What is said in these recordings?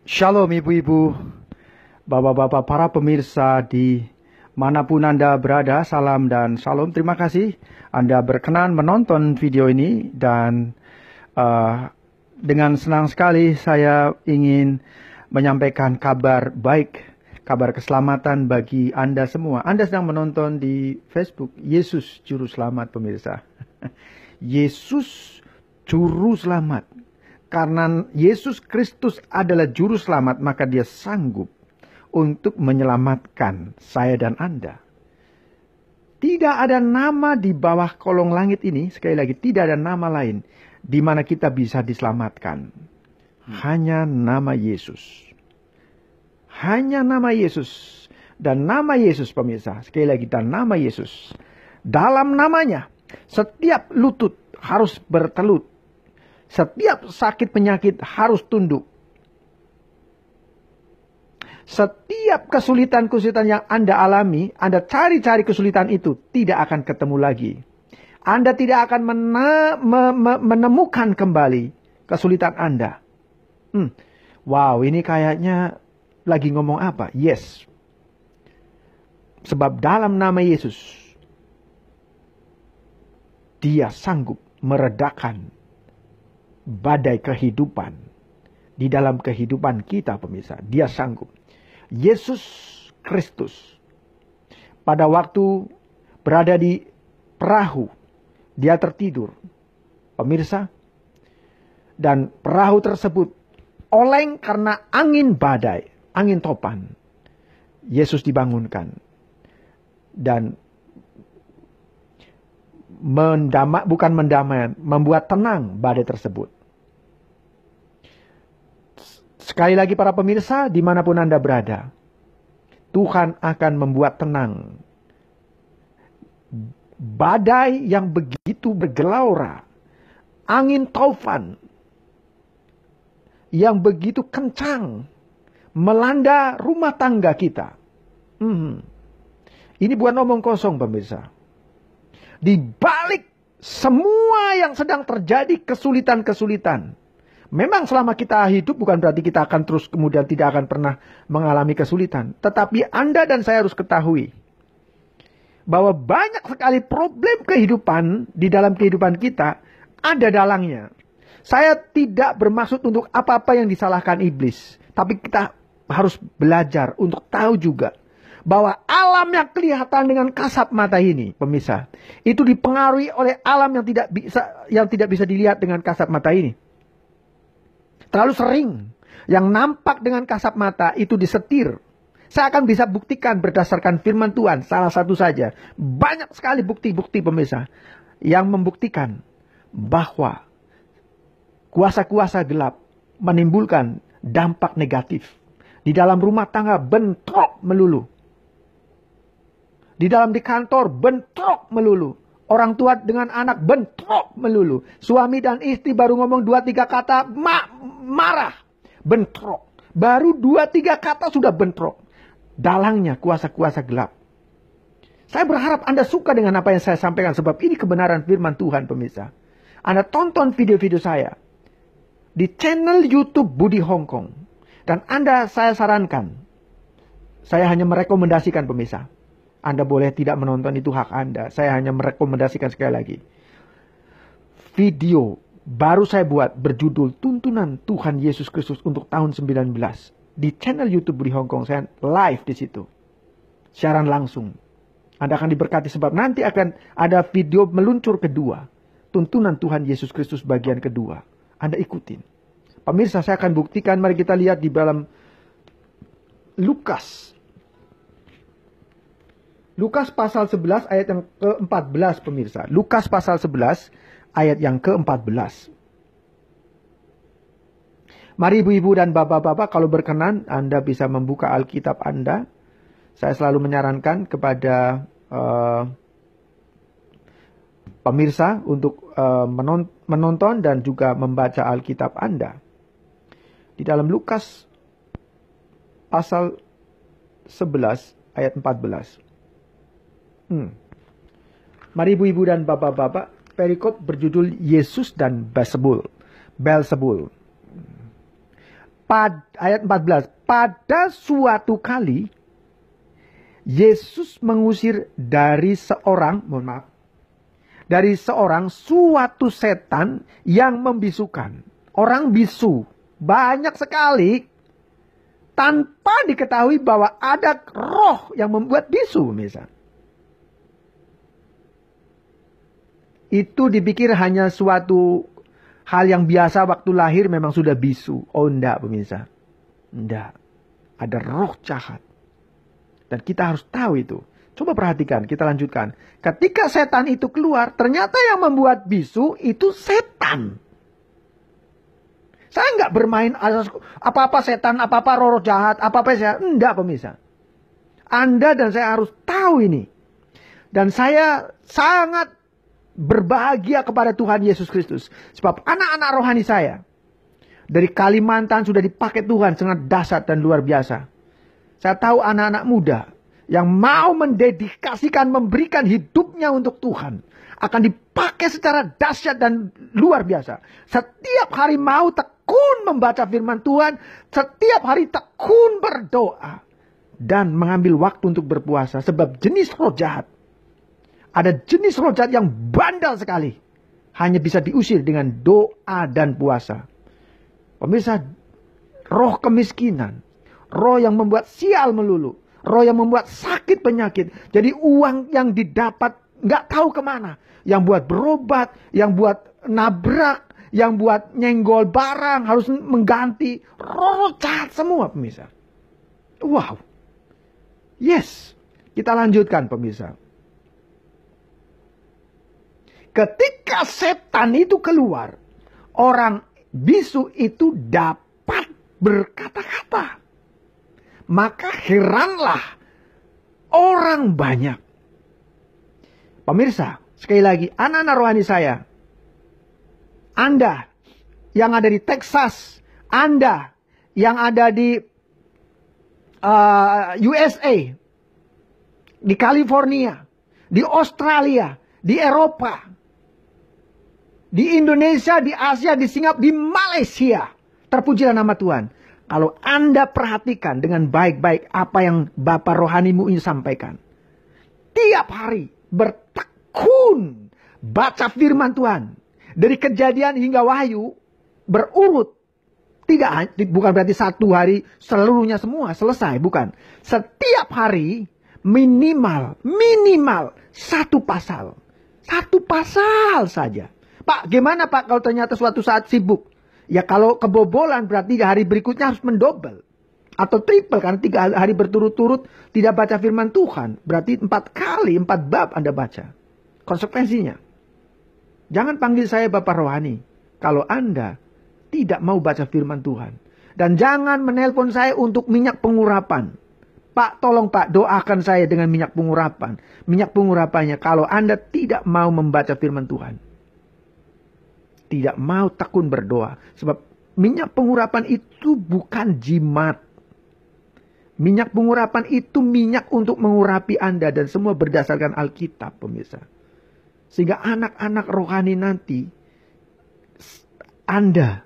Shalom ibu-ibu, bapak-bapak, para pemirsa di manapun Anda berada, salam dan shalom. Terima kasih Anda berkenan menonton video ini dan dengan senang sekali saya ingin menyampaikan kabar baik, kabar keselamatan bagi Anda semua. Anda sedang menonton di Facebook, Yesus Juru Selamat pemirsa. Yesus Juru Selamat. Karena Yesus Kristus adalah Juru Selamat, maka Dia sanggup untuk menyelamatkan saya dan Anda. Tidak ada nama di bawah kolong langit ini, sekali lagi, tidak ada nama lain di mana kita bisa diselamatkan. Hanya nama Yesus. Hanya nama Yesus. Dan nama Yesus pemirsa, sekali lagi, dan nama Yesus. Dalam namanya, setiap lutut harus bertelut. Setiap sakit penyakit harus tunduk. Setiap kesulitan-kesulitan yang Anda alami, Anda cari-cari kesulitan itu, tidak akan ketemu lagi. Anda tidak akan menemukan kembali kesulitan Anda. Wow, ini kayaknya lagi ngomong apa? Yes. Sebab dalam nama Yesus, Dia sanggup meredakan badai kehidupan di dalam kehidupan kita pemirsa. Dia sanggup. Yesus Kristus pada waktu berada di perahu, Dia tertidur pemirsa, dan perahu tersebut oleng karena angin badai, angin topan. Yesus dibangunkan dan membuat tenang badai tersebut. Sekali lagi para pemirsa, dimanapun Anda berada, Tuhan akan membuat tenang badai yang begitu bergelora, angin taufan yang begitu kencang melanda rumah tangga kita. Ini bukan omong kosong pemirsa. Di balik semua yang sedang terjadi kesulitan-kesulitan. Memang selama kita hidup bukan berarti kita akan terus kemudian tidak akan pernah mengalami kesulitan. Tetapi Anda dan saya harus ketahui bahwa banyak sekali problem kehidupan di dalam kehidupan kita ada dalangnya. Saya tidak bermaksud untuk apa-apa yang disalahkan iblis. Tapi kita harus belajar untuk tahu juga bahwa alam yang kelihatan dengan kasat mata ini, pemirsa, itu dipengaruhi oleh alam yang tidak bisa dilihat dengan kasat mata ini. Terlalu sering yang nampak dengan kasat mata itu disetir. Saya akan bisa buktikan berdasarkan firman Tuhan, salah satu saja. Banyak sekali bukti-bukti pemirsa yang membuktikan bahwa kuasa-kuasa gelap menimbulkan dampak negatif. Di dalam rumah tangga bentrok melulu. Di kantor bentrok melulu. Orang tua dengan anak bentrok melulu. Suami dan istri baru ngomong 2-3 kata marah. Bentrok. Baru 2-3 kata sudah bentrok. Dalangnya kuasa-kuasa gelap. Saya berharap Anda suka dengan apa yang saya sampaikan. Sebab ini kebenaran firman Tuhan pemirsa. Anda tonton video-video saya di channel YouTube Budi Hongkong. Dan saya sarankan. Saya hanya merekomendasikan pemirsa. Anda boleh tidak menonton, itu hak Anda. Saya hanya merekomendasikan sekali lagi. Video baru saya buat berjudul Tuntunan Tuhan Yesus Kristus untuk tahun 19. Di channel YouTube Budi Hongkong, saya live di situ. Siaran langsung. Anda akan diberkati sebab nanti akan ada video meluncur kedua. Tuntunan Tuhan Yesus Kristus bagian kedua. Anda ikutin. Pemirsa, saya akan buktikan. Mari kita lihat di dalam Lukas pasal 11 ayat yang ke-14 pemirsa. Lukas pasal 11 ayat yang ke-14. Mari ibu-ibu dan bapak-bapak, kalau berkenan Anda bisa membuka Alkitab Anda. Saya selalu menyarankan kepada pemirsa untuk menonton dan juga membaca Alkitab Anda. Di dalam Lukas pasal 11 ayat 14. Mari ibu-ibu dan bapak-bapak, perikop berjudul Yesus dan Beelzebul. ayat 14. Pada suatu kali Yesus mengusir dari seorang suatu setan yang membisukan. Orang bisu banyak sekali tanpa diketahui bahwa ada roh yang membuat bisu, misalnya. Itu dipikir hanya suatu hal yang biasa waktu lahir memang sudah bisu. Oh enggak, pemirsa. Enggak. Ada roh jahat. Dan kita harus tahu itu. Coba perhatikan, kita lanjutkan. Ketika setan itu keluar, ternyata yang membuat bisu itu setan. Saya enggak bermain apa-apa setan, apa-apa roh jahat, apa-apa saya. Enggak, pemirsa. Anda dan saya harus tahu ini. Dan saya sangat berbahagia kepada Tuhan Yesus Kristus. Sebab anak-anak rohani saya dari Kalimantan sudah dipakai Tuhan sangat dahsyat dan luar biasa. Saya tahu anak-anak muda yang mau mendedikasikan, memberikan hidupnya untuk Tuhan akan dipakai secara dahsyat dan luar biasa. Setiap hari mau tekun membaca firman Tuhan, setiap hari tekun berdoa dan mengambil waktu untuk berpuasa. Sebab jenis roh jahat, ada jenis roh jahat yang bandal sekali, hanya bisa diusir dengan doa dan puasa. Pemirsa, roh kemiskinan, roh yang membuat sial melulu, roh yang membuat sakit penyakit. Jadi uang yang didapat nggak tahu kemana. Yang buat berobat, yang buat nabrak, yang buat nyenggol barang, harus mengganti. Roh jahat semua, pemirsa. Wow. Yes. Kita lanjutkan, pemirsa. Ketika setan itu keluar, orang bisu itu dapat berkata-kata. Maka heranlah orang banyak. Pemirsa, sekali lagi, anak-anak rohani saya, Anda yang ada di Texas, Anda yang ada di USA, di California, di Australia, di Eropa, di Indonesia, di Asia, di Singapura, di Malaysia. Terpujilah nama Tuhan. Kalau Anda perhatikan dengan baik-baik apa yang Bapak rohanimu ini sampaikan. Tiap hari bertekun baca firman Tuhan. Dari Kejadian hingga Wahyu berurut. Bukan berarti satu hari seluruhnya semua selesai. Bukan. Setiap hari minimal satu pasal. Satu pasal saja. Pak, gimana Pak kalau ternyata suatu saat sibuk? Ya kalau kebobolan berarti hari berikutnya harus mendobel. Atau triple, karena 3 hari berturut-turut tidak baca firman Tuhan. Berarti 4 kali, 4 bab Anda baca. Konsekuensinya. Jangan panggil saya Bapak Rohani kalau Anda tidak mau baca firman Tuhan. Dan jangan menelpon saya untuk minyak pengurapan. Pak, tolong Pak, doakan saya dengan minyak pengurapan. Minyak pengurapannya kalau Anda tidak mau membaca firman Tuhan. Tidak mau tekun berdoa. Sebab minyak pengurapan itu bukan jimat. Minyak pengurapan itu minyak untuk mengurapi Anda. Dan semua berdasarkan Alkitab, pemirsa. Sehingga anak-anak rohani nanti, Anda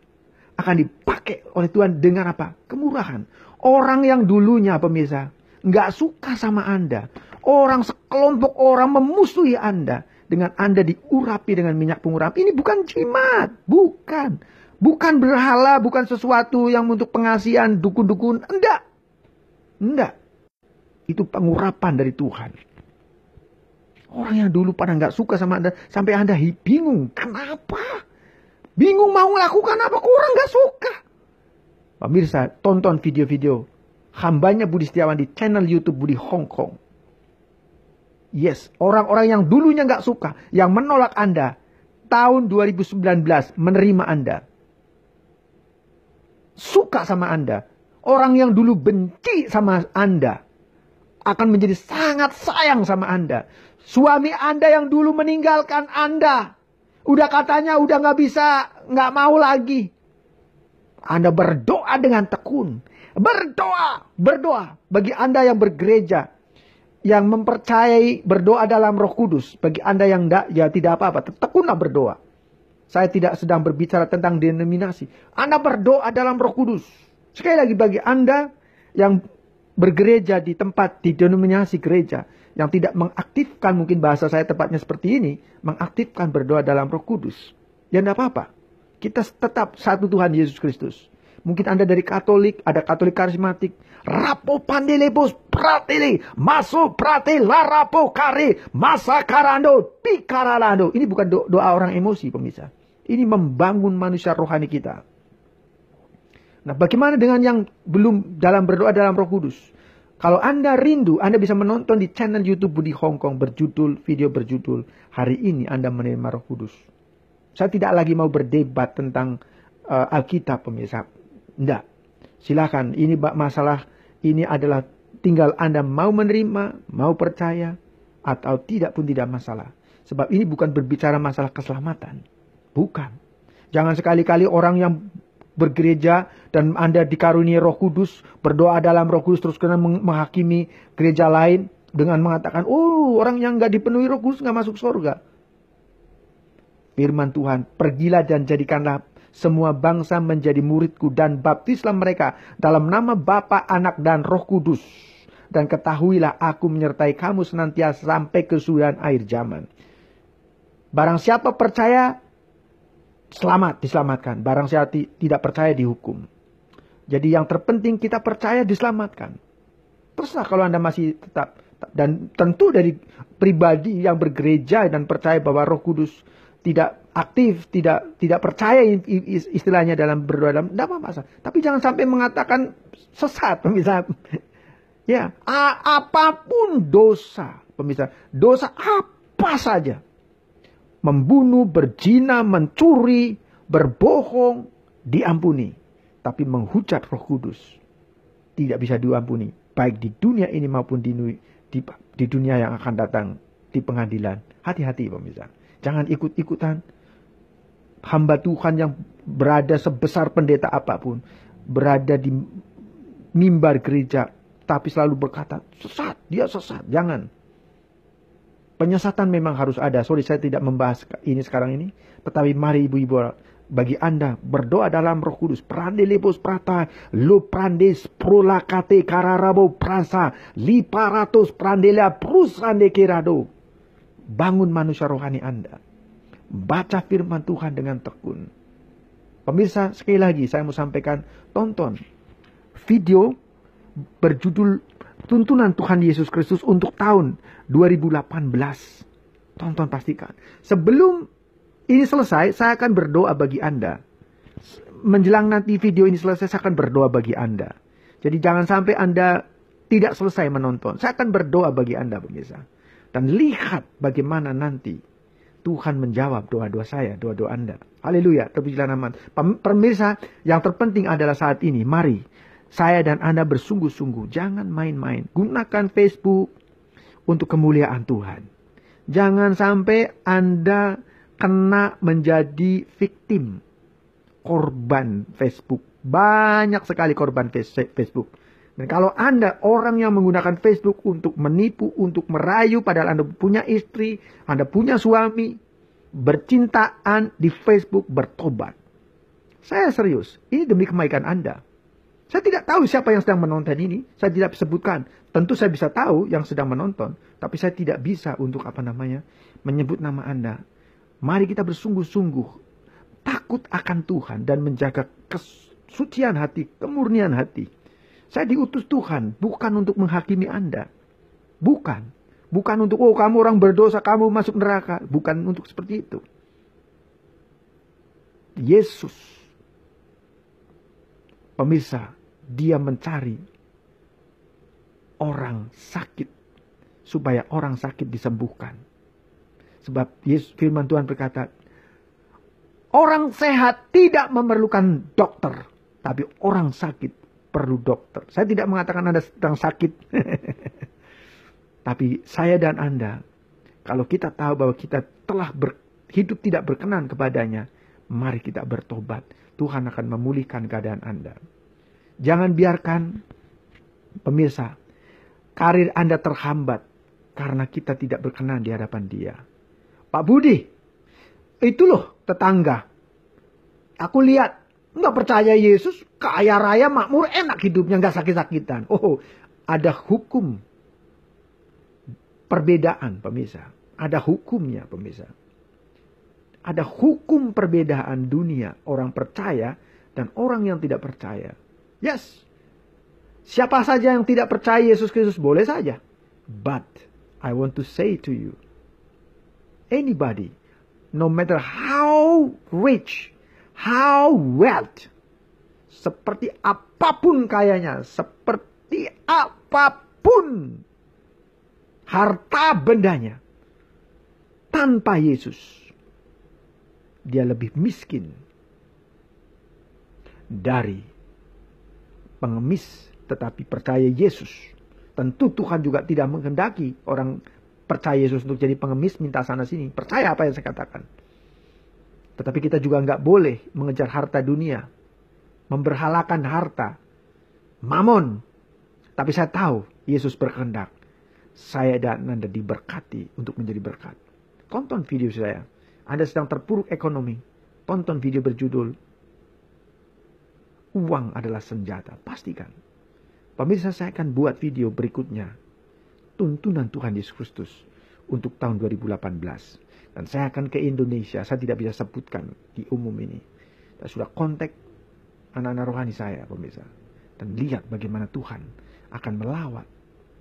akan dipakai oleh Tuhan dengan apa? Kemurahan. Orang yang dulunya, pemirsa, nggak suka sama Anda. Orang sekelompok orang memusuhi Anda. Dengan Anda diurapi dengan minyak pengurapi. Ini bukan jimat. Bukan. Bukan berhala. Bukan sesuatu yang untuk pengasihan dukun-dukun. Enggak. Itu pengurapan dari Tuhan. Orang yang dulu pada nggak suka sama Anda. Sampai Anda bingung. Kenapa? Bingung mau melakukan apa? Orang nggak suka. Pemirsa, tonton video-video hambanya Budi Setiawan di channel YouTube Budi Hongkong. Yes, orang-orang yang dulunya nggak suka, yang menolak Anda, tahun 2019 menerima Anda. Suka sama Anda. Orang yang dulu benci sama Anda akan menjadi sangat sayang sama Anda. Suami Anda yang dulu meninggalkan Anda, udah katanya udah nggak bisa, nggak mau lagi. Anda berdoa dengan tekun. Berdoa. Bagi Anda yang bergereja, yang mempercayai berdoa dalam Roh Kudus. Bagi Anda yang tidak apa-apa, tekunlah berdoa. Saya tidak sedang berbicara tentang denominasi. Anda berdoa dalam Roh Kudus. Sekali lagi bagi Anda yang bergereja di tempat, di denominasi gereja, yang tidak mengaktifkan, mungkin bahasa saya tepatnya seperti ini, mengaktifkan berdoa dalam Roh Kudus. Ya enggak apa-apa. Kita tetap satu Tuhan Yesus Kristus. Mungkin Anda dari Katolik, ada Katolik karismatik. Rapo pandelebos pratele, maso prate larapo kare, masa karando, pikaralando. Ini bukan doa orang emosi, pemirsa. Ini membangun manusia rohani kita. Nah, bagaimana dengan yang belum dalam berdoa dalam Roh Kudus? Kalau Anda rindu, Anda bisa menonton di channel YouTube Budi Hongkong video berjudul Hari Ini Anda Menerima Roh Kudus. Saya tidak lagi mau berdebat tentang Alkitab, pemirsa. Tidak. Silakan, ini masalah ini adalah tinggal Anda mau menerima, mau percaya, atau tidak pun tidak masalah. Sebab ini bukan berbicara masalah keselamatan. Bukan. Jangan sekali-kali orang yang bergereja dan Anda dikaruniai Roh Kudus, berdoa dalam Roh Kudus terus kena menghakimi gereja lain dengan mengatakan, oh orang yang nggak dipenuhi Roh Kudus nggak masuk surga. Firman Tuhan, pergilah dan jadikanlah semua bangsa menjadi muridku dan baptislah mereka dalam nama Bapa, Anak dan Roh Kudus. Dan ketahuilah aku menyertai kamu senantiasa sampai kesudahan akhir zaman. Barang siapa percaya, selamat, diselamatkan. Barang siapa tidak percaya, dihukum. Jadi yang terpenting kita percaya, diselamatkan. Terserah kalau Anda masih tetap. Dan tentu dari pribadi yang bergereja dan percaya bahwa Roh Kudus tidak aktif, tidak percaya istilahnya dalam berdoa, dalam tidak apa-apa. Tapi jangan sampai mengatakan sesat, pemirsa. Ya, apapun dosa, pemirsa. Dosa apa saja. Membunuh, berzina, mencuri, berbohong, diampuni. Tapi menghujat Roh Kudus tidak bisa diampuni. Baik di dunia ini maupun di dunia yang akan datang di pengadilan. Hati-hati, pemirsa. Jangan ikut-ikutan. Hamba Tuhan yang berada sebesar pendeta apapun, berada di mimbar gereja, tapi selalu berkata, sesat, dia sesat. Jangan. Penyesatan memang harus ada. Sorry, saya tidak membahas ini sekarang ini. Tetapi mari ibu-ibu, bagi Anda berdoa dalam Roh Kudus. Prandelebos prata, lo prandes prolakate kararabo prasa, liparatos prandela prusande kerado. Bangun manusia rohani Anda. Baca firman Tuhan dengan tekun. Pemirsa, sekali lagi saya mau sampaikan, tonton video berjudul Tuntunan Tuhan Yesus Kristus untuk tahun 2018. Tonton, pastikan. Sebelum ini selesai, saya akan berdoa bagi Anda. Menjelang nanti video ini selesai, saya akan berdoa bagi Anda. Jadi jangan sampai Anda tidak selesai menonton. Saya akan berdoa bagi Anda, pemirsa. Dan lihat bagaimana nanti Tuhan menjawab doa-doa saya, doa-doa Anda. Haleluya, terpujilah nama. Pemirsa, yang terpenting adalah saat ini, mari saya dan Anda bersungguh-sungguh. Jangan main-main. Gunakan Facebook untuk kemuliaan Tuhan. Jangan sampai Anda kena menjadi victim, korban Facebook. Banyak sekali korban Facebook. Dan kalau Anda orang yang menggunakan Facebook untuk menipu, untuk merayu, padahal Anda punya istri, Anda punya suami, bercintaan di Facebook, bertobat. Saya serius, ini demi kebaikan Anda. Saya tidak tahu siapa yang sedang menonton ini, saya tidak sebutkan. Tentu saya bisa tahu yang sedang menonton, tapi saya tidak bisa untuk menyebut nama Anda. Mari kita bersungguh-sungguh, takut akan Tuhan dan menjaga kesucian hati, kemurnian hati. Saya diutus Tuhan bukan untuk menghakimi Anda. Bukan untuk, oh kamu orang berdosa, kamu masuk neraka. Bukan untuk seperti itu. Yesus, pemirsa, dia mencari orang sakit supaya orang sakit disembuhkan. Sebab Yesus, firman Tuhan berkata, orang sehat tidak memerlukan dokter, tapi orang sakit perlu dokter. Saya tidak mengatakan Anda sedang sakit. Tapi saya dan Anda, kalau kita tahu bahwa kita telah hidup tidak berkenan kepadanya, mari kita bertobat. Tuhan akan memulihkan keadaan Anda. Jangan biarkan, pemirsa, karir Anda terhambat karena kita tidak berkenan di hadapan Dia. Pak Budi, itu loh tetangga. Aku lihat Nggak percaya Yesus, kaya raya, makmur, enak hidupnya, nggak sakit-sakitan. Oh, ada hukum perbedaan, pemirsa. Ada hukumnya, pemirsa. Ada hukum perbedaan dunia, orang percaya dan orang yang tidak percaya. Yes. Siapa saja yang tidak percaya Yesus Kristus boleh saja. But I want to say to you, anybody, no matter how rich, how wealth, seperti apapun kayanya, seperti apapun harta bendanya, tanpa Yesus, dia lebih miskin dari pengemis tetapi percaya Yesus. Tentu Tuhan juga tidak menghendaki orang percaya Yesus untuk jadi pengemis minta sana sini. Percaya apa yang saya katakan. Tetapi kita juga nggak boleh mengejar harta dunia, memberhalakan harta, mamon. Tapi saya tahu Yesus berkehendak saya dan Anda diberkati untuk menjadi berkat. Tonton video saya. Anda sedang terpuruk ekonomi. Tonton video berjudul Uang adalah senjata. Pastikan. Pemirsa, saya akan buat video berikutnya. Tuntunan Tuhan Yesus Kristus untuk tahun 2018. Dan saya akan ke Indonesia. Saya tidak bisa sebutkan di umum ini. Saya sudah kontak anak-anak rohani saya, pemirsa. Dan lihat bagaimana Tuhan akan melawat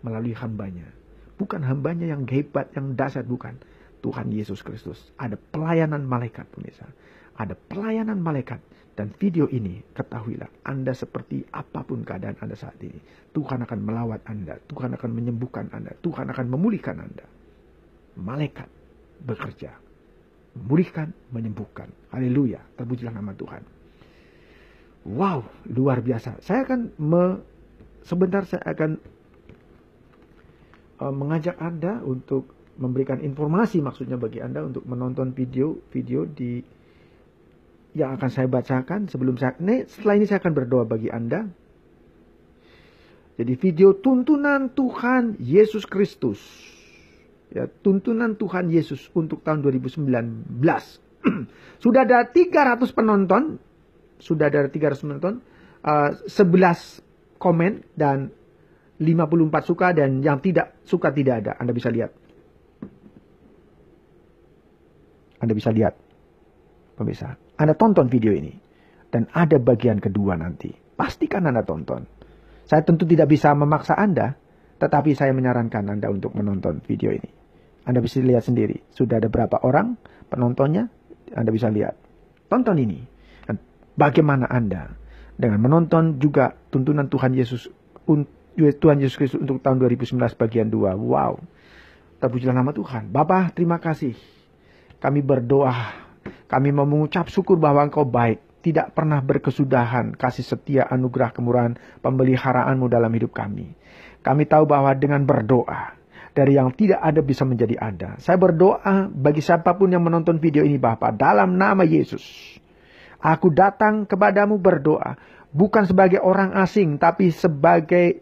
melalui hambanya. Bukan hambanya yang hebat, yang dahsyat, bukan. Tuhan Yesus Kristus. Ada pelayanan malaikat, pemirsa. Ada pelayanan malaikat. Dan video ini, ketahuilah, Anda seperti apapun keadaan Anda saat ini, Tuhan akan melawat Anda. Tuhan akan menyembuhkan Anda. Tuhan akan memulihkan Anda. Malaikat bekerja. Memulihkan, menyembuhkan. Haleluya. Terpujilah nama Tuhan. Wow, luar biasa. Saya akan sebentar saya akan mengajak Anda untuk memberikan informasi, maksudnya bagi Anda untuk menonton video di yang akan saya bacakan setelah ini saya akan berdoa bagi Anda. Jadi video tuntunan Tuhan Yesus Kristus. Ya, tuntunan Tuhan Yesus untuk tahun 2019. Sudah ada 300 penonton. 11 komen dan 54 suka, dan yang tidak suka tidak ada. Anda bisa lihat. Pemirsa, Anda tonton video ini. Dan ada bagian kedua nanti. Pastikan Anda tonton. Saya tentu tidak bisa memaksa Anda. Tetapi saya menyarankan Anda untuk menonton video ini. Anda bisa lihat sendiri. Sudah ada berapa orang penontonnya. Anda bisa lihat. Tonton ini. Dan bagaimana Anda dengan menonton juga tuntunan Tuhan Yesus Kristus untuk tahun 2019 bagian 2. Wow. Terpujilah nama Tuhan. Bapa, terima kasih. Kami berdoa. Kami mau mengucap syukur bahwa Engkau baik. Tidak pernah berkesudahan kasih setia, anugerah, kemurahan, pemeliharaanmu dalam hidup kami. Kami tahu bahwa dengan berdoa, dari yang tidak ada bisa menjadi ada. Saya berdoa bagi siapapun yang menonton video ini, Bapa, dalam nama Yesus. Aku datang kepadamu berdoa. Bukan sebagai orang asing, tapi sebagai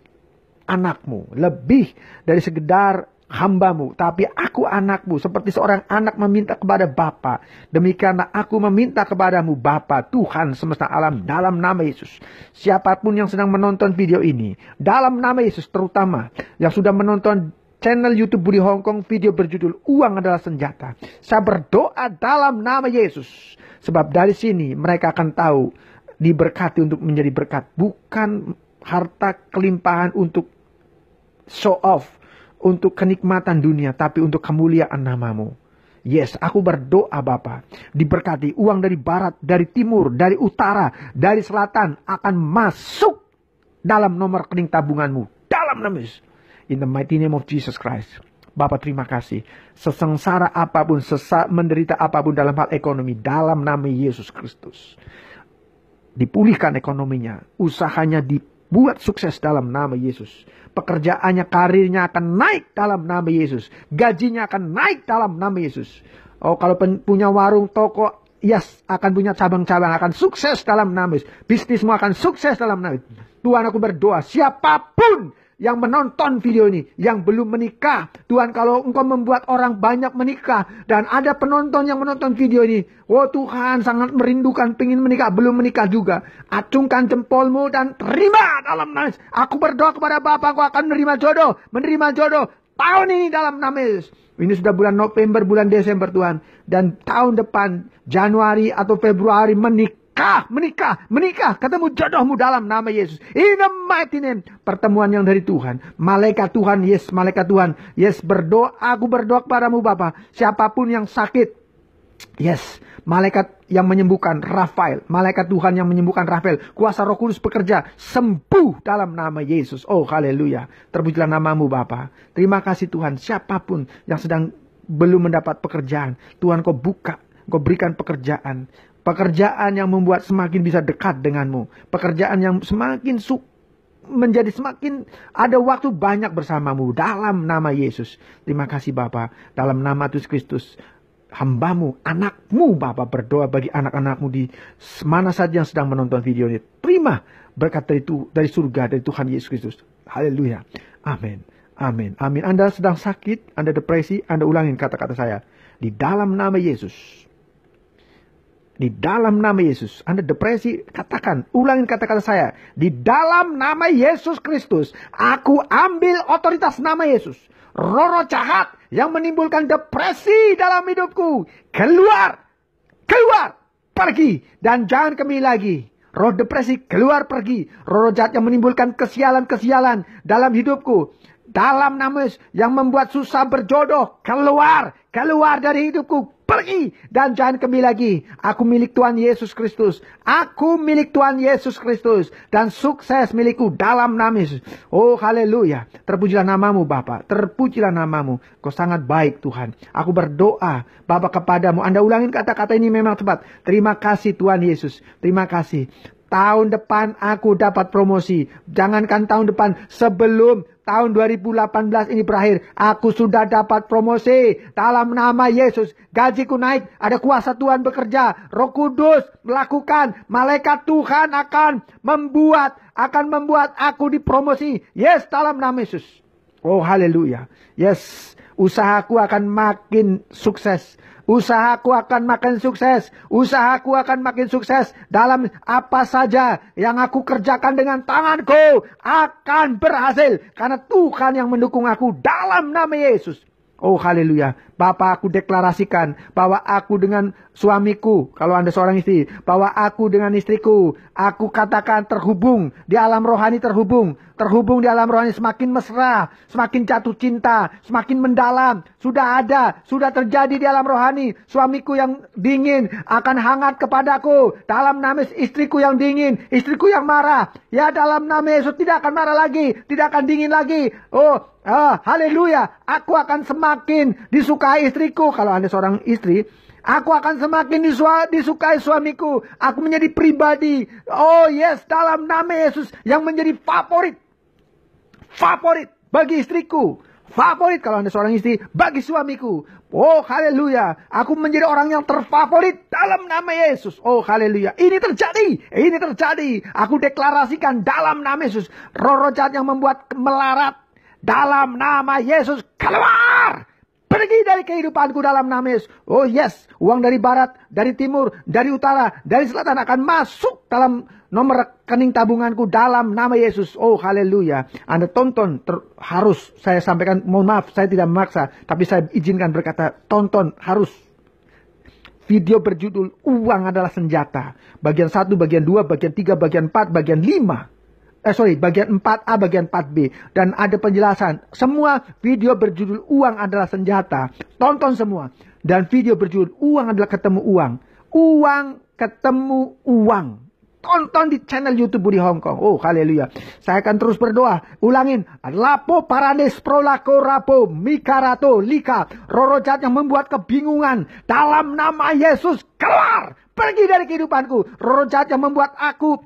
anakmu. Lebih dari sekedar hambamu, tapi aku anakmu, seperti seorang anak meminta kepada Bapa. Demikianlah aku meminta kepadamu, Bapa, Tuhan semesta alam, dalam nama Yesus. Siapapun yang sedang menonton video ini, dalam nama Yesus, terutama yang sudah menonton channel YouTube Budi Hongkong, video berjudul Uang adalah Senjata. Saya berdoa dalam nama Yesus, sebab dari sini mereka akan tahu diberkati untuk menjadi berkat, bukan harta kelimpahan untuk show off, untuk kenikmatan dunia, tapi untuk kemuliaan namamu. Yes, aku berdoa Bapa, diberkati uang dari barat, dari timur, dari utara, dari selatan akan masuk dalam nomor rekening tabunganmu. Dalam nama Yesus. In the mighty name of Jesus Christ. Bapa, terima kasih. Sesengsara apapun, menderita apapun dalam hal ekonomi, dalam nama Yesus Kristus. Dipulihkan ekonominya, usahanya dibuat sukses dalam nama Yesus. Pekerjaannya, karirnya akan naik dalam nama Yesus. Gajinya akan naik dalam nama Yesus. Oh, kalau punya warung, toko, yes, akan punya cabang-cabang, akan sukses dalam nama Yesus. Bisnismu akan sukses dalam nama Yesus. Tuhan, aku berdoa, siapapun yang menonton video ini, yang belum menikah. Tuhan, kalau Engkau membuat orang banyak menikah, dan ada penonton yang menonton video ini, oh Tuhan, sangat merindukan, pengen menikah, belum menikah juga. Acungkan jempolmu dan terima dalam nama Yesus. Aku berdoa kepada Bapa, Aku akan menerima jodoh tahun ini dalam nama Yesus. Ini sudah bulan November, bulan Desember Tuhan. Dan tahun depan, Januari atau Februari menikah. Ketemu jodohmu dalam nama Yesus. In the mighty name. Pertemuan yang dari Tuhan. Malaikat Tuhan, malaikat Tuhan. Berdoa, aku berdoa kepadamu Bapa. Siapapun yang sakit. Malaikat yang menyembuhkan Rafael. Malaikat Tuhan yang menyembuhkan Rafael. Kuasa Roh Kudus bekerja. Sembuh dalam nama Yesus. Oh haleluya. Terpujilah namamu Bapa. Terima kasih Tuhan. Siapapun yang sedang belum mendapat pekerjaan. Tuhan Kau buka. Kau berikan pekerjaan. Pekerjaan yang membuat semakin bisa dekat denganmu. Pekerjaan yang menjadi semakin ada waktu banyak bersamamu. Dalam nama Yesus. Terima kasih Bapa. Dalam nama Yesus Kristus. Hambamu, anakmu Bapa, berdoa bagi anak-anakmu di mana saja yang sedang menonton video ini. Terima berkat dari surga, dari Tuhan Yesus Kristus. Haleluya. Amin. Amin. Amin. Anda sedang sakit, Anda depresi, Anda ulangin kata-kata saya. Di dalam nama Yesus. Di dalam nama Yesus. Anda depresi, katakan, ulangin kata-kata saya. Di dalam nama Yesus Kristus. Aku ambil otoritas nama Yesus. Roh-roh jahat yang menimbulkan depresi dalam hidupku. Keluar. Pergi. Dan jangan kembali lagi. Roh depresi keluar pergi. Roh jahat yang menimbulkan kesialan dalam hidupku. Dalam nama Yesus yang membuat susah berjodoh. Keluar dari hidupku. Pergi. Dan jangan kembali lagi. Aku milik Tuhan Yesus Kristus. Dan sukses milikku dalam nama Yesus. Oh haleluya. Terpujilah namamu Bapa. Terpujilah namamu. Kau sangat baik Tuhan. Aku berdoa Bapa kepadamu. Anda ulangin kata-kata ini memang tepat. Terima kasih Tuhan Yesus. Terima kasih. Tahun depan aku dapat promosi. Jangankan tahun depan, sebelum tahun 2018 ini berakhir, aku sudah dapat promosi. Dalam nama Yesus, gajiku naik, ada kuasa Tuhan bekerja. Roh Kudus melakukan, malaikat Tuhan akan membuat aku dipromosi. Dalam nama Yesus. Oh haleluya. Usahaku akan makin sukses. Usahaku akan makin sukses dalam apa saja yang aku kerjakan dengan tanganku akan berhasil. Karena Tuhan yang mendukung aku dalam nama Yesus. Oh haleluya. Bapak, aku deklarasikan bahwa aku dengan suamiku, kalau Anda seorang istri, bahwa aku dengan istriku, aku katakan terhubung di alam rohani, terhubung di alam rohani, semakin mesra, semakin jatuh cinta, semakin mendalam. Sudah terjadi di alam rohani. Suamiku yang dingin akan hangat kepadaku. Dalam nama istriku yang dingin, istriku yang marah, dalam nama Yesus tidak akan marah lagi, tidak akan dingin lagi. Haleluya. Aku akan semakin disukai istriku. Kalau Anda seorang istri, aku akan semakin disukai suamiku. Aku menjadi pribadi. Dalam nama Yesus yang menjadi favorit bagi istriku. Favorit kalau Anda seorang istri bagi suamiku. Oh haleluya. Aku menjadi orang yang terfavorit dalam nama Yesus. Oh haleluya. Ini terjadi. Aku deklarasikan dalam nama Yesus. Roh jahat yang membuat melarat, dalam nama Yesus keluar. Pergi dari kehidupanku dalam nama Yesus. Oh uang dari barat, dari timur, dari utara, dari selatan akan masuk dalam nomor rekening tabunganku dalam nama Yesus. Oh haleluya. Anda tonton, harus saya sampaikan, mohon maaf saya tidak memaksa, tapi saya izinkan berkata, tonton harus. Video berjudul Uang Adalah Senjata. Bagian 1, bagian 2, bagian 3, bagian 4, bagian 5. Bagian 4A, bagian 4B. Dan ada penjelasan. Semua video berjudul Uang Adalah Senjata. Tonton semua. Dan video berjudul Uang Adalah Ketemu Uang. Uang Ketemu Uang. Tonton di channel YouTube Budi Hongkong. Oh haleluya. Saya akan terus berdoa. Ulangin. Lapo paranes prolako rapo mikarato lika. Roh jahat yang membuat kebingungan. Dalam nama Yesus keluar. Pergi dari kehidupanku. Roh jahat yang membuat aku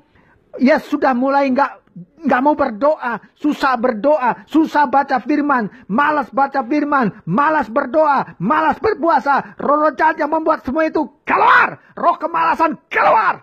sudah mulai nggak mau berdoa, susah baca firman, malas baca firman, malas berdoa, malas berpuasa. Roh jahat yang membuat semua itu keluar. Roh kemalasan keluar.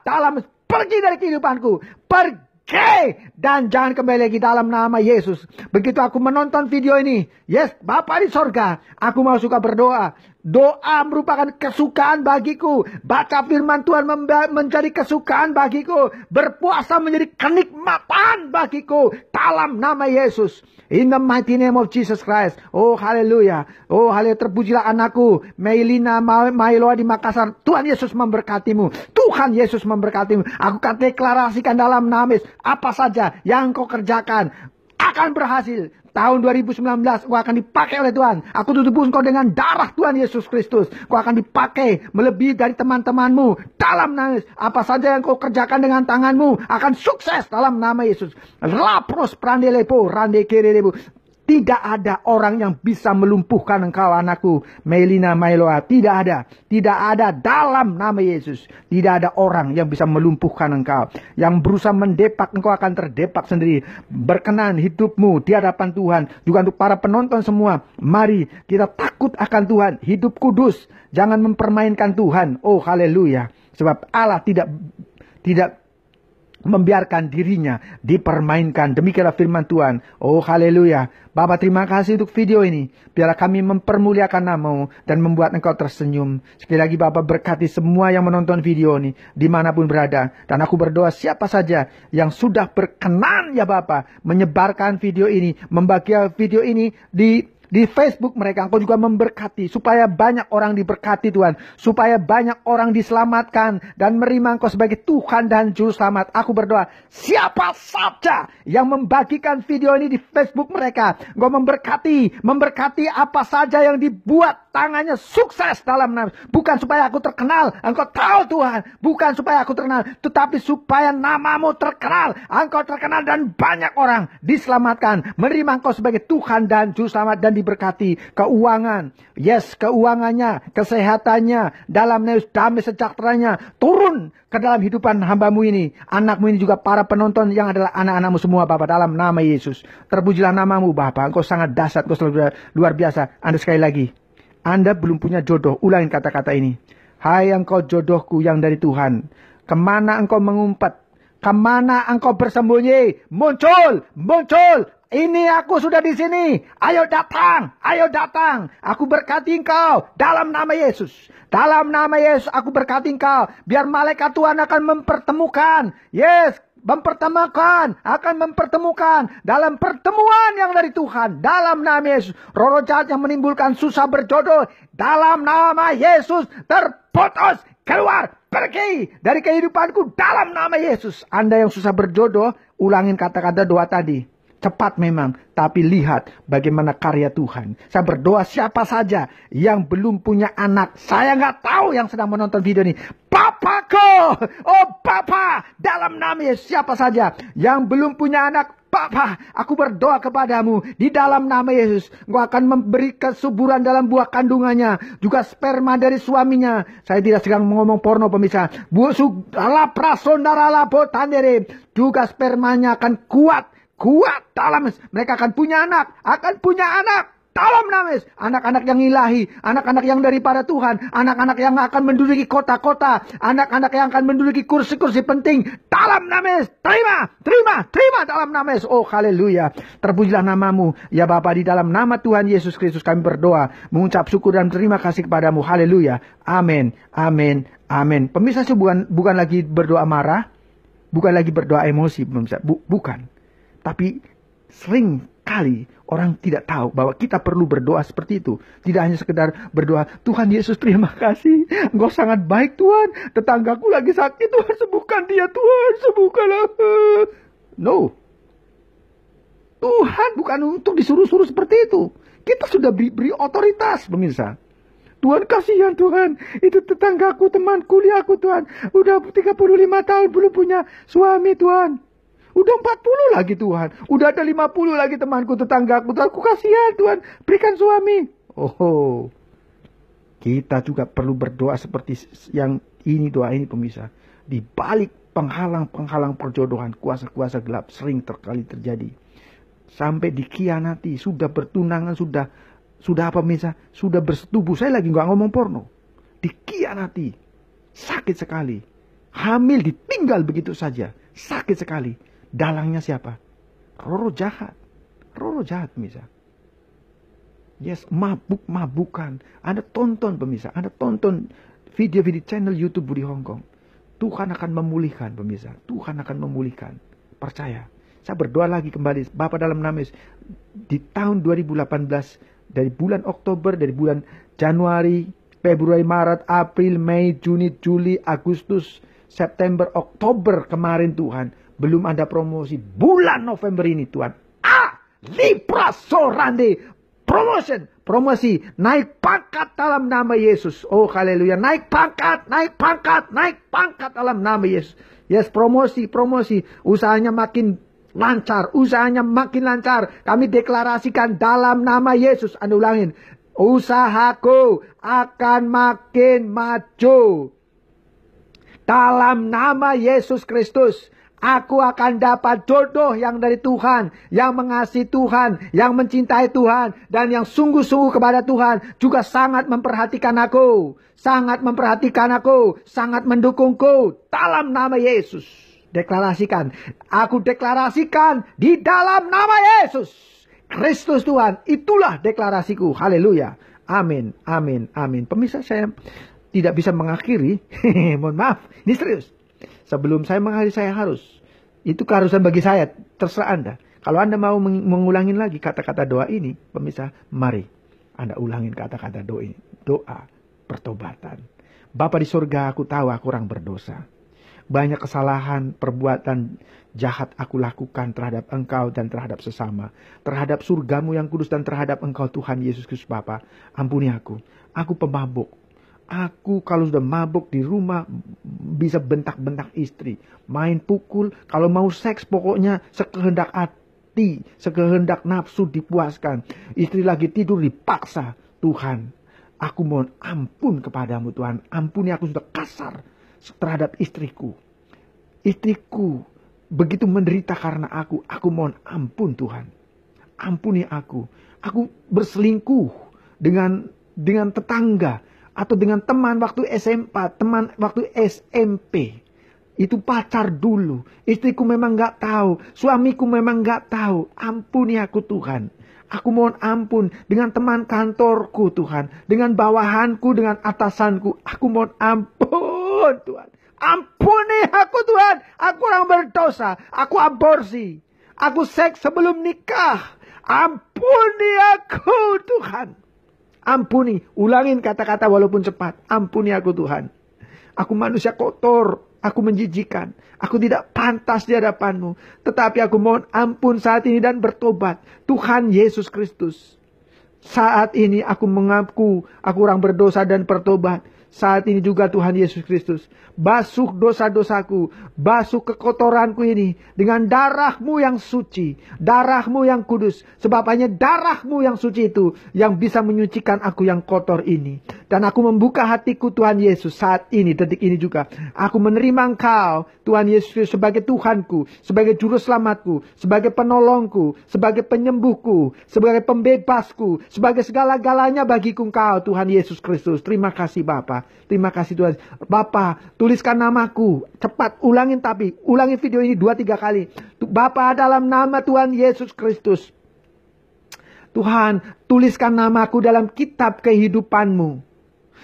Pergi dari kehidupanku. Pergi Pergi dan jangan kembali lagi dalam nama Yesus. Begitu aku menonton video ini, yes, Bapa di sorga, aku mau suka berdoa. Doa merupakan kesukaan bagiku. Baca firman Tuhan menjadi kesukaan bagiku. Berpuasa menjadi kenikmatan bagiku. Dalam nama Yesus. In the mighty name of Jesus Christ. Oh haleluya. Oh haleluya. Terpujilah anakku Meilina Mailoa di Makassar. Tuhan Yesus memberkatimu. Tuhan Yesus memberkatimu. Aku akan deklarasikan dalam nama Yesus. Apa saja yang kau kerjakan akan berhasil. Tahun 2019 kau akan dipakai oleh Tuhan. Aku tutup engkau dengan darah Tuhan Yesus Kristus. Kau akan dipakai melebihi dari teman-temanmu. Dalam nama Yesus. Apa saja yang kau kerjakan dengan tanganmu akan sukses dalam nama Yesus. Lapros prandelepo rande kerelebu. Tidak ada orang yang bisa melumpuhkan engkau anakku Meilina Mailoa. Tidak ada. Tidak ada dalam nama Yesus. Tidak ada orang yang bisa melumpuhkan engkau. Yang berusaha mendepak engkau akan terdepak sendiri. Berkenan hidupmu di hadapan Tuhan. Juga untuk para penonton semua. Mari kita takut akan Tuhan. Hidup kudus. Jangan mempermainkan Tuhan. Oh haleluya. Sebab Allah tidak membiarkan dirinya dipermainkan. Demikianlah firman Tuhan. Oh haleluya. Bapa terima kasih untuk video ini. Biarlah kami mempermuliakan nama-Mu dan membuat Engkau tersenyum. Sekali lagi Bapa berkati semua yang menonton video ini dimanapun berada. Dan aku berdoa siapa saja yang sudah berkenan ya Bapa menyebarkan video ini, membagi video ini di Facebook mereka, Engkau juga memberkati. Supaya banyak orang diberkati Tuhan. Supaya banyak orang diselamatkan. Dan menerima Engkau sebagai Tuhan dan Juru Selamat. Aku berdoa, siapa saja yang membagikan video ini di Facebook mereka, Engkau memberkati. Memberkati apa saja yang dibuat tangannya sukses dalam nama. Bukan supaya aku terkenal. Engkau tahu Tuhan. Bukan supaya aku terkenal. Tetapi supaya nama-Mu terkenal. Engkau terkenal dan banyak orang diselamatkan. Menerima Engkau sebagai Tuhan dan Juru Selamat. Dan diberkati keuangan, yes, keuangannya, kesehatannya, dalam damai sejahteranya turun ke dalam hidupan hamba-Mu ini, anak-Mu ini juga para penonton yang adalah anak-anak-Mu semua Bapa dalam nama Yesus. Terpujilah nama-Mu Bapa. Engkau sangat dahsyat, Engkau selalu luar biasa. Anda sekali lagi, Anda belum punya jodoh. Ulangin kata-kata ini. Hai engkau jodohku yang dari Tuhan, kemana engkau mengumpat? Kemana engkau bersembunyi? Muncul, muncul. Ini aku sudah di sini. Ayo datang, ayo datang. Aku berkati engkau dalam nama Yesus. Dalam nama Yesus aku berkati engkau. Biar malaikat Tuhan akan mempertemukan. Yes, akan mempertemukan dalam pertemuan yang dari Tuhan. Dalam nama Yesus. Roh jahat yang menimbulkan susah berjodoh. Dalam nama Yesus terputus. Keluar, pergi dari kehidupanku dalam nama Yesus. Anda yang susah berjodoh, ulangin kata-kata doa tadi. Cepat memang, tapi lihat bagaimana karya Tuhan. Saya berdoa siapa saja yang belum punya anak. Saya nggak tahu yang sedang menonton video ini. Bapakku, oh Bapa, dalam nama Yesus siapa saja yang belum punya anak. Bapa, aku berdoa kepadamu di dalam nama Yesus. Engkau akan memberi kesuburan dalam buah kandungannya. Juga sperma dari suaminya. Saya tidak sedang ngomong porno pemirsa. Juga spermanya akan kuat dalam mereka akan punya anak, dalam nama Yesus. Anak-anak yang ilahi, anak-anak yang daripada Tuhan, anak-anak yang akan menduduki kota-kota, anak-anak yang akan menduduki kursi-kursi penting dalam nama Yesus. Terima dalam nama Yesus. Oh haleluya. Terpujilah nama-Mu ya Bapa, di dalam nama Tuhan Yesus Kristus kami berdoa, mengucap syukur dan terima kasih kepadamu. Haleluya. Amin. Amin. Amin. Pemirsa, bukan lagi berdoa marah, bukan lagi berdoa emosi, pemirsa. Bukan. Tapi sering kali orang tidak tahu bahwa kita perlu berdoa seperti itu. Tidak hanya sekedar berdoa, Tuhan Yesus terima kasih. Engkau sangat baik Tuhan. Tetanggaku lagi sakit Tuhan, sembuhkan dia Tuhan. Sembuhkanlah. No. Tuhan bukan untuk disuruh-suruh seperti itu. Kita sudah beri otoritas pemirsa. Tuhan kasihan Tuhan. Itu tetanggaku, teman kuliahku Tuhan. Udah 35 tahun belum punya suami Tuhan. Udah 40 lagi Tuhan. Udah ada 50 lagi temanku, tetanggaku. Tuhan, aku kasihan Tuhan. Berikan suami. Oh. Kita juga perlu berdoa seperti yang ini, doa ini pemirsa. Di balik penghalang-penghalang perjodohan, kuasa-kuasa gelap sering terkali terjadi. Sampai dikhianati, sudah bertunangan, sudah apa pemirsa? Sudah bersetubuh. Saya lagi nggak ngomong porno. Dikhianati. Sakit sekali. Hamil ditinggal begitu saja. Sakit sekali. Dalangnya siapa? Roh jahat. Roh jahat pemirsa. Yes, mabuk-mabukan. Anda tonton pemirsa. Anda tonton video-video channel YouTube Budi Hongkong. Tuhan akan memulihkan pemirsa. Tuhan akan memulihkan. Percaya. Saya berdoa lagi kembali. Bapa dalam nama Yesus. Di tahun 2018. Dari bulan Oktober. Dari bulan Januari. Februari, Maret, April, Mei, Juni, Juli, Agustus, September, Oktober kemarin Tuhan. Belum ada promosi. Bulan November ini Tuhan. Libra Sorande. Promosi, naik pangkat dalam nama Yesus. Oh haleluya, naik pangkat dalam nama Yesus. Yes, promosi. Usahanya makin lancar. Kami deklarasikan dalam nama Yesus. Anda ulangin. Usahaku akan makin maju. Dalam nama Yesus Kristus. Aku akan dapat jodoh yang dari Tuhan, yang mengasihi Tuhan, yang mencintai Tuhan, dan yang sungguh-sungguh kepada Tuhan, juga sangat memperhatikan aku, sangat mendukungku, dalam nama Yesus. Deklarasikan, aku deklarasikan di dalam nama Yesus. Kristus Tuhan, itulah deklarasiku, haleluya, amin. Pemirsa, saya tidak bisa mengakhiri, mohon maaf, ini serius. Sebelum saya mengakhiri, saya harus. Itu keharusan bagi saya. Terserah Anda. Kalau Anda mau mengulangin lagi kata-kata doa ini, pemirsa, mari Anda ulangin kata-kata doa ini. Doa pertobatan. Bapa di surga, aku tahu aku orang berdosa. Banyak kesalahan, perbuatan jahat aku lakukan terhadap Engkau dan terhadap sesama. Terhadap surgamu yang kudus dan terhadap Engkau Tuhan Yesus Kristus Bapa. Ampuni aku. Aku pemabuk. Aku kalau sudah mabuk di rumah bisa bentak-bentak istri. Main pukul, kalau mau seks pokoknya sekehendak hati, sekehendak nafsu dipuaskan. Istri lagi tidur dipaksa. Tuhan, aku mohon ampun kepadamu Tuhan. Ampuni aku sudah kasar terhadap istriku. Istriku begitu menderita karena aku. Aku mohon ampun Tuhan. Ampuni aku. Aku berselingkuh dengan tetangga. Atau dengan teman waktu teman waktu SMP. Itu pacar dulu. Istriku memang gak tahu. Suamiku memang gak tahu. Ampuni aku Tuhan. Aku mohon ampun dengan teman kantorku Tuhan. Dengan bawahanku, dengan atasanku. Aku mohon ampun Tuhan. Ampuni aku Tuhan. Aku orang berdosa. Aku aborsi. Aku seks sebelum nikah. Ampuni aku Tuhan. Ampuni, ulangin kata-kata walaupun cepat. Ampuni aku Tuhan. Aku manusia kotor, aku menjijikan. Aku tidak pantas di hadapan-Mu. Tetapi aku mohon ampun saat ini dan bertobat. Tuhan Yesus Kristus. Saat ini aku mengaku, aku orang berdosa dan bertobat. Saat ini juga Tuhan Yesus Kristus. Basuh dosa-dosaku. Basuh kekotoranku ini. Dengan darah-Mu yang suci. Darah-Mu yang kudus. Sebab hanya darah-Mu yang suci itu. Yang bisa menyucikan aku yang kotor ini. Dan aku membuka hatiku Tuhan Yesus. Saat ini, detik ini juga. Aku menerima Engkau Tuhan Yesus Kristus sebagai Tuhanku. Sebagai juru selamatku. Sebagai penolongku. Sebagai penyembuhku. Sebagai pembebasku. Sebagai segala-galanya bagiku Engkau Tuhan Yesus Kristus. Terima kasih Bapa. Terima kasih Tuhan. Bapa, tuliskan namaku. Cepat, ulangin video ini 2-3 kali. Bapa, dalam nama Tuhan Yesus Kristus. Tuhan, tuliskan namaku dalam kitab kehidupan-Mu.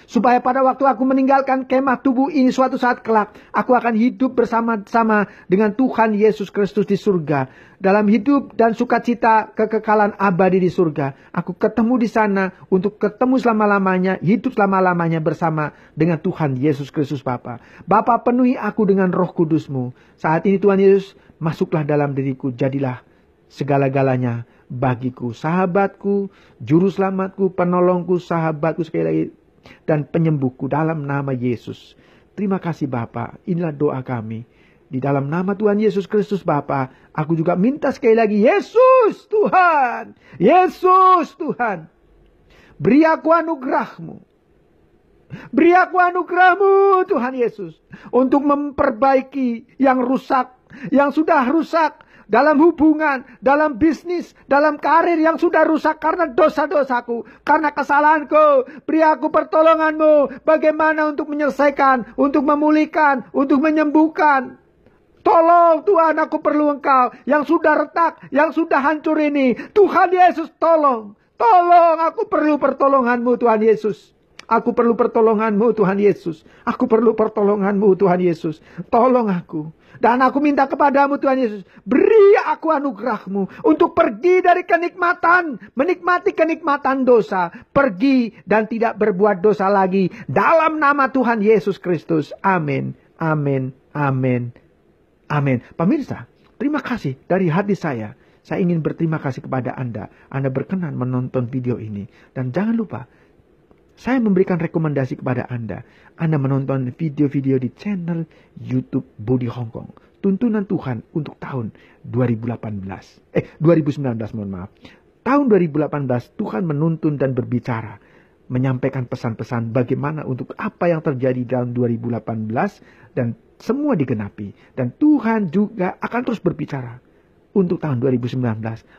Supaya pada waktu aku meninggalkan kemah tubuh ini suatu saat kelak, aku akan hidup bersama-sama dengan Tuhan Yesus Kristus di surga. Dalam hidup dan sukacita kekekalan abadi di surga. Aku ketemu di sana untuk ketemu selama-lamanya, hidup selama-lamanya bersama dengan Tuhan Yesus Kristus Bapa. Bapa, penuhi aku dengan Roh Kudus-Mu. Saat ini Tuhan Yesus, masuklah dalam diriku, jadilah segala-galanya bagiku. Sahabatku, juru selamatku, penolongku, sahabatku sekali lagi. Dan penyembuhku dalam nama Yesus. Terima kasih Bapa. Inilah doa kami. Di dalam nama Tuhan Yesus Kristus Bapa. Aku juga minta sekali lagi. Yesus Tuhan. Yesus Tuhan. Beri aku anugerah-Mu. Beri aku anugerah-Mu Tuhan Yesus. Untuk memperbaiki yang rusak. Yang sudah rusak. Dalam hubungan, dalam bisnis, dalam karir yang sudah rusak karena dosa-dosaku, karena kesalahanku. Beri aku pertolongan-Mu. Bagaimana untuk menyelesaikan, untuk memulihkan, untuk menyembuhkan. Tolong Tuhan, aku perlu Engkau. Yang sudah retak, yang sudah hancur ini. Tuhan Yesus, tolong. Tolong, aku perlu pertolongan-Mu Tuhan Yesus. Aku perlu pertolongan-Mu Tuhan Yesus. Aku perlu pertolongan-Mu Tuhan Yesus. Tolong aku. Dan aku minta kepadamu Tuhan Yesus. Beri aku anugerah-Mu. Untuk pergi dari kenikmatan. Menikmati kenikmatan dosa. Pergi dan tidak berbuat dosa lagi. Dalam nama Tuhan Yesus Kristus. Amin. Amin. Amin. Amin. Pemirsa, terima kasih dari hati saya. Saya ingin berterima kasih kepada Anda. Anda berkenan menonton video ini. Dan jangan lupa, saya memberikan rekomendasi kepada Anda. Anda menonton video-video di channel YouTube Budi Hongkong. Tuntunan Tuhan untuk tahun 2019, mohon maaf. Tahun 2018 Tuhan menuntun dan berbicara. Menyampaikan pesan-pesan bagaimana untuk apa yang terjadi dalam 2018. Dan semua digenapi. Dan Tuhan juga akan terus berbicara. Untuk tahun 2019,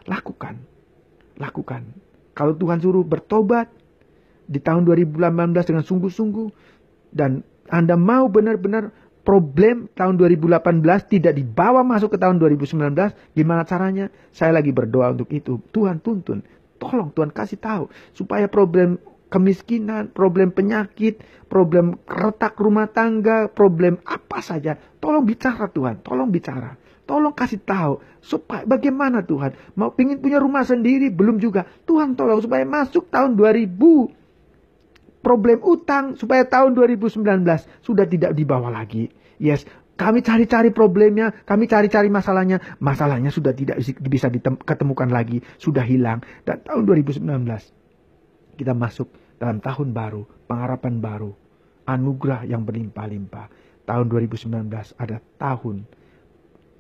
lakukan. Lakukan. Kalau Tuhan suruh bertobat di tahun 2018 dengan sungguh-sungguh, dan Anda mau benar-benar problem tahun 2018 tidak dibawa masuk ke tahun 2019, gimana caranya? Saya lagi berdoa untuk itu. Tuhan tuntun. Tolong Tuhan kasih tahu. Supaya problem kemiskinan, problem penyakit, problem retak rumah tangga, problem apa saja. Tolong bicara Tuhan. Tolong bicara. Tolong kasih tahu supaya bagaimana Tuhan mau pingin punya rumah sendiri belum juga. Tuhan tolong supaya masuk tahun 2000 problem utang supaya tahun 2019 sudah tidak dibawa lagi. Yes, kami cari-cari problemnya, kami cari-cari masalahnya. Masalahnya sudah tidak bisa diketemukan lagi, sudah hilang. Dan tahun 2019 kita masuk dalam tahun baru, pengharapan baru, anugerah yang berlimpah-limpah. Tahun 2019 ada tahun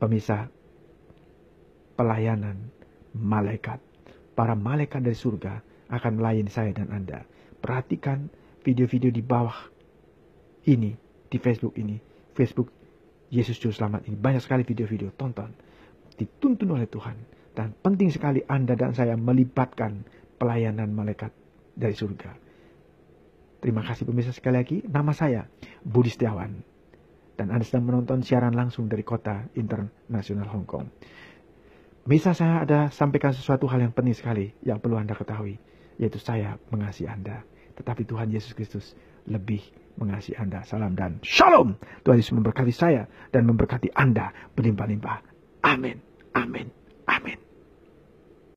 pemisah pelayanan malaikat. Para malaikat dari surga akan melayani saya dan Anda. Perhatikan video-video di bawah ini, di Facebook ini. Facebook Yesus Juru Selamat ini. Banyak sekali video-video, tonton. Dituntun oleh Tuhan. Dan penting sekali Anda dan saya melibatkan pelayanan malaikat dari surga. Terima kasih pemirsa sekali lagi. Nama saya Budi Setiawan. Dan Anda sedang menonton siaran langsung dari kota internasional Hong Kong. Bisa saya ada sampaikan sesuatu hal yang penting sekali yang perlu Anda ketahui. Yaitu saya mengasihi Anda. Tetapi Tuhan Yesus Kristus lebih mengasihi Anda. Salam dan shalom. Tuhan Yesus memberkati saya dan memberkati Anda berlimpah-limpah. Amin. Amin.